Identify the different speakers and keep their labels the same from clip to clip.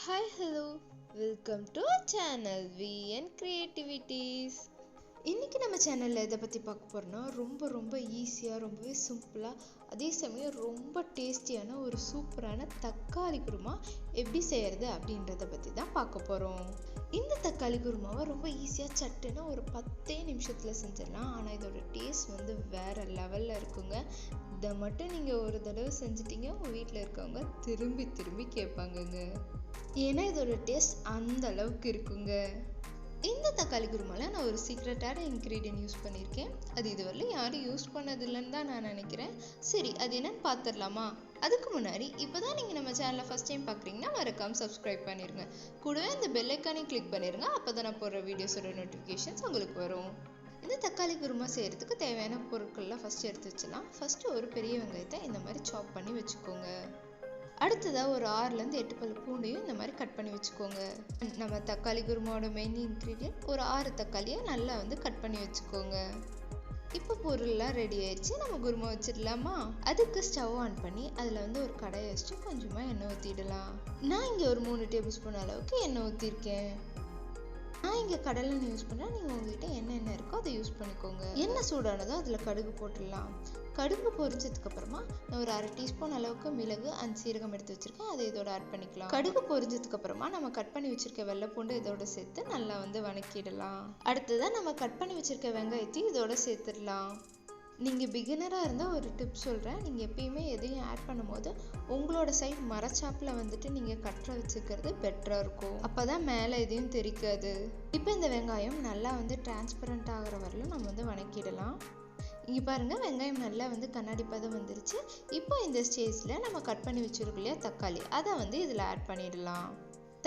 Speaker 1: Hi, hello, welcome to our channel VN Creativities. இன்னைக்கு நம்ம சேனல்ல எதை பற்றி பார்க்க போறோம்னா ரொம்ப ஈஸியாக ரொம்பவே சிம்பிளாக அதே சமயம் ரொம்ப டேஸ்டியான ஒரு சூப்பரான தக்காளி குருமா எப்படி செய்யறது அப்படின்றத பற்றி தான் பார்க்க போகிறோம். இந்த தக்காளி குருமாவை ரொம்ப ஈஸியாக சட்டுன்னு ஒரு 10 நிமிஷத்தில் செஞ்சிடலாம். ஆனால் இதோட டேஸ்ட் வந்து வேற லெவலில் இருக்குங்க. இதை மட்டும் நீங்கள் ஒரு தடவை செஞ்சிட்டீங்க உங்கள் வீட்டில் இருக்கவங்க திரும்பி கேட்பாங்கங்க. ஏன்னா இதோட டேஸ்ட் அந்த அளவுக்கு இருக்குங்க. இந்த தக்காளி குருமால நான் ஒரு சீக்ரெட்டான இன்க்ரீடியன்ட் யூஸ் பண்ணியிருக்கேன். அது இதுவரையிலும் யாரும் யூஸ் பண்ணதில்லைன்னு தான் நான் நினைக்கிறேன். சரி, அது என்னன்னு பார்த்துடலாமா? அதுக்கு முன்னாடி இப்போதான் நீங்கள் நம்ம சேனலை ஃபஸ்ட் டைம் பார்க்குறீங்கன்னா மறக்காம சப்ஸ்கிரைப் பண்ணிடுங்க. கூடவே இந்த பெல் ஐக்கானையும் கிளிக் பண்ணிடுங்க. அப்போ தான் நான் போடுற வீடியோஸோட நோட்டிஃபிகேஷன்ஸ் உங்களுக்கு வரும். இந்த தக்காளி குருமா செய்கிறதுக்கு தேவையான பொருட்கள்லாம் ஃபஸ்ட்டு எடுத்து வச்சிடலாம். ஃபஸ்ட்டு ஒரு பெரிய வெங்காயத்தை இந்த மாதிரி சாப் பண்ணி வச்சுக்கோங்க. அடுத்ததாக ஒரு 6லேருந்து 8 பல் பூண்டையும் இந்த மாதிரி கட் பண்ணி வச்சுக்கோங்க. நம்ம தக்காளி குருமாவோட மெயின் இன்க்ரீடியன்ட் ஒரு 6 தக்காளியை நல்லா கட் பண்ணி வச்சுக்கோங்க. இப்போ பொருள்லாம் ரெடி ஆயிடுச்சு, நம்ம குருமா வச்சிடலாமா? அதுக்கு ஸ்டவ் ஆன் பண்ணி அதில் ஒரு கடாயை வச்சுட்டு கொஞ்சமாக எண்ணெய் ஊற்றிடலாம். நான் இங்கே ஒரு 3 டேபிள் ஸ்பூன் அளவுக்கு எண்ணெய் ஊற்றிருக்கேன். நான் இங்கே கடலெண்ணெய் யூஸ் பண்ணுறேன். நீங்கள் உங்ககிட்ட என்ன இருக்கோ அதை யூஸ் பண்ணிக்கோங்க. எண்ணெய் சூடானதும் அதில் கடுகு போட்டுடலாம். கடுகு பொரிஞ்சதுக்கு அப்புறமா நான் ஒரு 1/2 டீஸ்பூன் அளவுக்கு மிளகு அண்ட் சீரகம் எடுத்து வச்சிருக்கேன். அதை இதோட ஆட் பண்ணிக்கலாம். கடுகு பொரிஞ்சதுக்கு அப்புறமா நம்ம கட் பண்ணி வச்சிருக்க வெள்ளைப்பூண்டு இதோட சேர்த்து நல்லா வணக்கிடலாம். அடுத்ததான் நம்ம கட் பண்ணி வச்சிருக்க வெங்காயத்தையும் இதோட சேர்த்துடலாம். நீங்கள் பிகினராக இருந்தால் ஒரு டிப் சொல்கிறேன். நீங்கள் எப்பயுமே எதையும் ஆட் பண்ணும்போது உங்களோட சைட் மரச்சாப்பில் நீங்கள் கட்டுற வச்சுக்கிறது பெட்டராக இருக்கும். அப்போ தான் மேலே எதையும் தெரிக்காது. இப்போ இந்த வெங்காயம் நல்லா டிரான்ஸ்பரண்ட் ஆகிற வரலும் நம்ம வணக்கிடலாம். இங்கே பாருங்கள், வெங்காயம் நல்லா கண்ணாடி பதம் வந்துருச்சு. இப்போ இந்த ஸ்டேஜில் நம்ம கட் பண்ணி வச்சுருக்கோம் இல்லையா தக்காளி, அதை இதில் ஆட் பண்ணிடலாம்.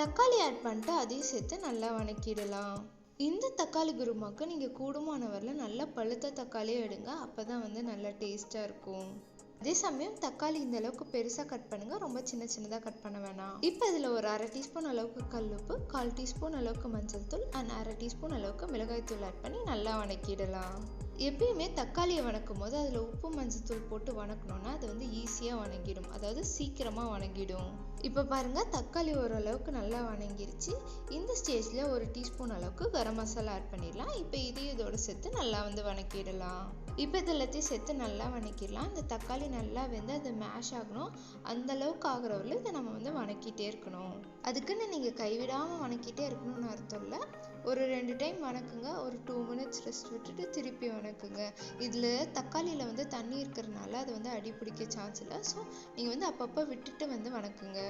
Speaker 1: தக்காளி ஆட் பண்ணிட்டு அதையும் சேர்த்து நல்லா வணக்கிடலாம். இந்த தக்காளி குருமாவுக்கு நீங்கள் கூடுமான வரல நல்லா பழுத்த தக்காளியே எடுங்க. அப்போ தான் நல்லா டேஸ்ட்டாக இருக்கும். அதே சமயம் தக்காளி இந்த அளவுக்கு பெருசாக கட் பண்ணுங்கள், ரொம்ப சின்னதாக கட் பண்ண வேணாம். இப்போ இதில் ஒரு 1/2 டீஸ்பூன் அளவுக்கு கல்லுப்பு, 1/4 டீஸ்பூன் அளவுக்கு மஞ்சள் தூள் அண்ட் 1/2 டீஸ்பூன் அளவுக்கு மிளகாய் தூள் ஆட் பண்ணி நல்லா வணக்கிடலாம். எப்பயுமே தக்காளியை வணக்கும் போது அதில் உப்பு மஞ்சத்தூள் போட்டு வணக்கணும்னா அது ஈஸியாக வணங்கிடும், அதாவது சீக்கிரமாக வணங்கிடும். இப்போ பாருங்கள், தக்காளி ஓரளவுக்கு நல்லா வணங்கிருச்சு. இந்த ஸ்டேஜில் ஒரு டீஸ்பூன் அளவுக்கு கரம் மசாலா ஆட் பண்ணிடலாம். இப்போ இதையும் இதோட சேர்த்து நல்லா வணக்கிடலாம். இப்போ இது எல்லாத்தையும் சேர்த்து நல்லா வணக்கிடலாம். இந்த தக்காளி நல்லா அது மேஷ் ஆகணும். அந்த அளவுக்கு ஆகிறவரையும் இதை நம்ம வணக்கிட்டே இருக்கணும். அதுக்குன்னு நீங்கள் கைவிடாமல் வணக்கிட்டே இருக்கணும்னு அர்த்தம் இல்லை. ஒரு 2 டைம் வணக்குங்க, ஒரு 2 மினிட்ஸ் ரெஸ்ட் விட்டுட்டு திருப்பி வணக்குங்க. இதில் தக்காளியில் தண்ணி இருக்கிறதுனால அது அடி பிடிக்க சான்ஸ் இல்லை. ஸோ நீங்கள் அப்பப்போ விட்டுட்டு வணக்குங்க.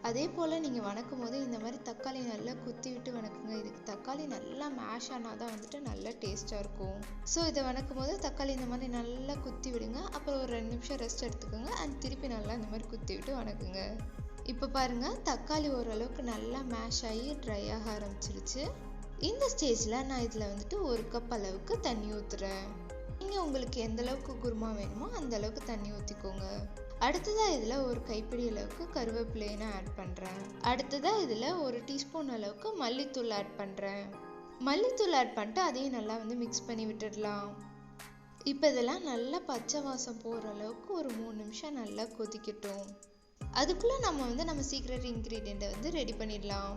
Speaker 1: அதே போல் நீங்கள் வணக்கும் போது இந்த மாதிரி தக்காளி நல்லா குத்தி விட்டு வணக்குங்க. இதுக்கு தக்காளி நல்லா மேஷ் ஆனால் தான் நல்லா டேஸ்ட்டாக இருக்கும். ஸோ இதை வணக்கும் போது தக்காளி இந்த மாதிரி நல்லா குத்தி விடுங்க. அப்புறம் ஒரு 2 நிமிஷம் ரெஸ்ட் எடுத்துக்கோங்க அண்ட் திருப்பி நல்லா இந்த மாதிரி குத்தி விட்டு வணக்குங்க. இப்போ பாருங்கள், தக்காளி ஓரளவுக்கு நல்லா மேஷ் ஆகி ட்ரை ஆக ஆரம்பிச்சிருச்சு. இந்த ஸ்டேஜில் நான் இதில் 1 கப் அளவுக்கு தண்ணி ஊற்றுறேன். நீங்கள் உங்களுக்கு எந்த அளவுக்கு குருமா வேணுமோ அந்த அளவுக்கு தண்ணி ஊற்றிக்கோங்க. அடுத்ததாக இதில் ஒரு கைப்பிடி அளவுக்கு கருவேப்பிலையை நான் ஆட் பண்ணுறேன். அடுத்ததாக இதில் 1 டீஸ்பூன் அளவுக்கு மல்லித்தூள் ஆட் பண்ணுறேன். மல்லித்தூள் ஆட் பண்ணிட்டு அதையும் நல்லா மிக்ஸ் பண்ணி விட்டுடலாம். இப்போ இதெல்லாம் நல்லா பச்சை வாசம் போகிற அளவுக்கு ஒரு 3 நிமிஷம் நல்லா கொதிக்கட்டும். அதுக்குள்ளே நம்ம சீக்ரெட் இன்க்ரீடியண்ட்டை ரெடி பண்ணிடலாம்.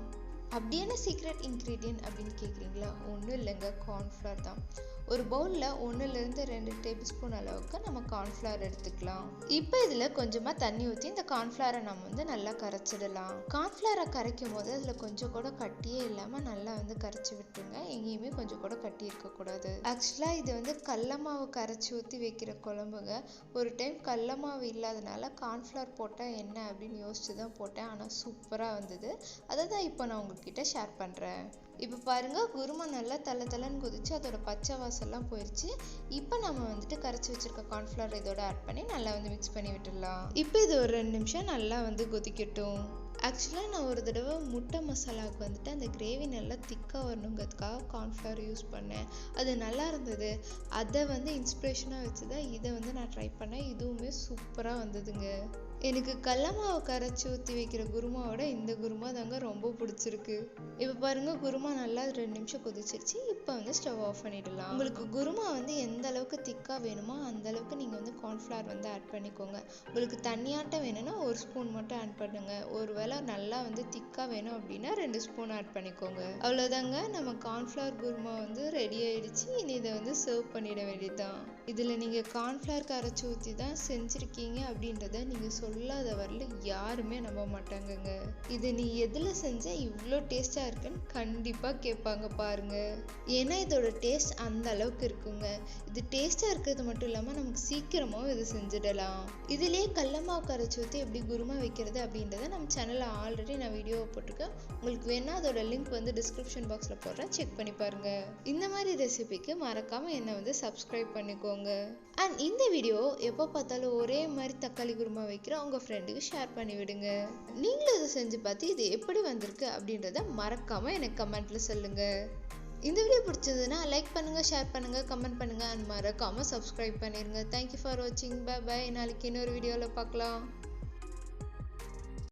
Speaker 1: அப்படியான சீக்ரெட் இன்க்ரீடியன்ட் அப்படின்னு கேட்குறீங்களா? ஒன்றும் இல்லைங்க, கார்ன்ஃப்ளவர் தான். ஒரு பவுலில் 1லேருந்து 2 டேபிள் ஸ்பூன் அளவுக்கு நம்ம கார்ன்ஃப்ளவர் எடுத்துக்கலாம். இப்போ இதில் கொஞ்சமாக தண்ணி ஊற்றி இந்த கார்ன்ஃப்ளவரை நம்ம நல்லா கரைச்சிடலாம். கார்ன்ஃப்ளவரை கரைக்கும் போது அதில் கொஞ்சம் கூட கட்டியே இல்லாமல் நல்லா கரைச்சி விட்டுருங்க. எங்கேயுமே கொஞ்சம் கூட கட்டி இருக்கக்கூடாது. ஆக்சுவலாக இது கடல மாவு கரைச்சி ஊற்றி வைக்கிற குழம்புங்க. ஒரு டைம் கடல மாவு இல்லாதனால கார்ன்ஃப்ளவர் போட்டால் என்ன அப்படின்னு யோசிச்சு தான் போட்டேன். ஆனால் சூப்பராக வந்தது. அதை தான் இப்போ நான் உங்ககிட்ட ஷேர் பண்ணுறேன். இப்போ பாருங்கள், குருமா நல்லா தளன்னு கொதிச்சு அதோட பச்சை வாசல்லாம் போயிடுச்சு. இப்போ நம்ம கரைச்சி வச்சிருக்க கார்ன்ஃப்ளவர் இதோட ஆட் பண்ணி நல்லா மிக்ஸ் பண்ணி விட்டுடலாம். இப்போ இது ஒரு 2 நிமிஷம் நல்லா கொதிக்கட்டும். ஆக்சுவலாக நான் ஒரு தடவை முட்டை மசாலாவுக்கு அந்த கிரேவி நல்லா திக்காக வரணுங்கிறதுக்காக கார்ன்ஃப்ளவர் யூஸ் பண்ணேன். அது நல்லா இருந்தது. அதை இன்ஸ்பிரேஷனாக வச்சு தான் இதை நான் ட்ரை பண்ணேன். இதுவுமே சூப்பராக வந்ததுங்க. எனக்கு கடல மாவு கரைச்சி ஊற்றி வைக்கிற குருமாவோட இந்த குருமா தாங்க ரொம்ப பிடிச்சிருக்கு. இப்போ பாருங்க குருமா நல்லா 2 நிமிஷம் கொதிச்சிருச்சு. இப்போ வந்து ஸ்டவ் ஆஃப் பண்ணிடலாம். உங்களுக்கு குருமா வந்து எந்த அளவுக்கு திக்காக வேணுமோ அந்த அளவுக்கு நீங்கள் வந்து கார்ன்ஃப்ளவர் வந்து ஆட் பண்ணிக்கோங்க. உங்களுக்கு தண்ணியாட்டம் வேணும்னா 1 ஸ்பூன் மட்டும் ஆட் பண்ணுங்க. ஒருவேளை நல்லா வந்து திக்காக வேணும் அப்படின்னா 2 ஸ்பூன் ஆட் பண்ணிக்கோங்க. அவ்வளோதாங்க, நம்ம கார்ன்ஃப்ளவர் குருமா வந்து ரெடி ஆயிடுச்சு. இனி இதை வந்து சர்வ் பண்ணிட வேண்டியதுதான். இதில் நீங்கள் கார்ன்ஃப்ளவர் கரைச்சி ஊற்றி தான் செஞ்சுருக்கீங்க அப்படின்றத நீங்கள் சொல்லாத வரல யாருமே நம்ப மாட்டாங்கங்க. இது நீ எதில் செஞ்ச இவ்வளோ டேஸ்டாக இருக்குன்னு கண்டிப்பாக கேட்பாங்க பாருங்க. ஏன்னா இதோட டேஸ்ட் அந்த அளவுக்கு இருக்குங்க. இது டேஸ்டாக இருக்கிறது மட்டும் இல்லாமல் நமக்கு சீக்கிரமாகவும் இது செஞ்சிடலாம். இதுலேயே கடல மாவு கரைச்சி ஊற்றி எப்படி குருமா வைக்கிறது அப்படின்றத நம்ம சேனலில் ஆல்ரெடி நான் வீடியோ போட்டிருக்கேன். உங்களுக்கு வேணா அதோட லிங்க் வந்து டிஸ்கிரிப்ஷன் பாக்ஸில் போடுறேன், செக் பண்ணி பாருங்க. இந்த மாதிரி ரெசிபிக்கு மறக்காமல் என்னை வந்து சப்ஸ்கிரைப் பண்ணிக்கோங்க. அண்ட் இந்த வீடியோ எப்போ பார்த்தாலும் ஒரே மாதிரி தக்காளி குருமா வைக்கிற உங்கள் ஃப்ரெண்டுக்கு ஷேர் பண்ணி விடுங்க. நீங்களும் இதை செஞ்சு பார்த்து இது எப்படி வந்திருக்கு அப்படின்றத மறக்காமல் எனக்கு கமெண்ட்டில் சொல்லுங்கள். இந்த வீடியோ பிடிச்சதுன்னா லைக் பண்ணுங்கள், ஷேர் பண்ணுங்கள், கமெண்ட் பண்ணுங்கள் அண்ட் மறக்காமல் சப்ஸ்கிரைப் பண்ணிடுங்க. தேங்க்யூ ஃபார் வாட்சிங். Bye bye. நாளைக்கு இன்னொரு வீடியோவில் பார்க்கலாம்.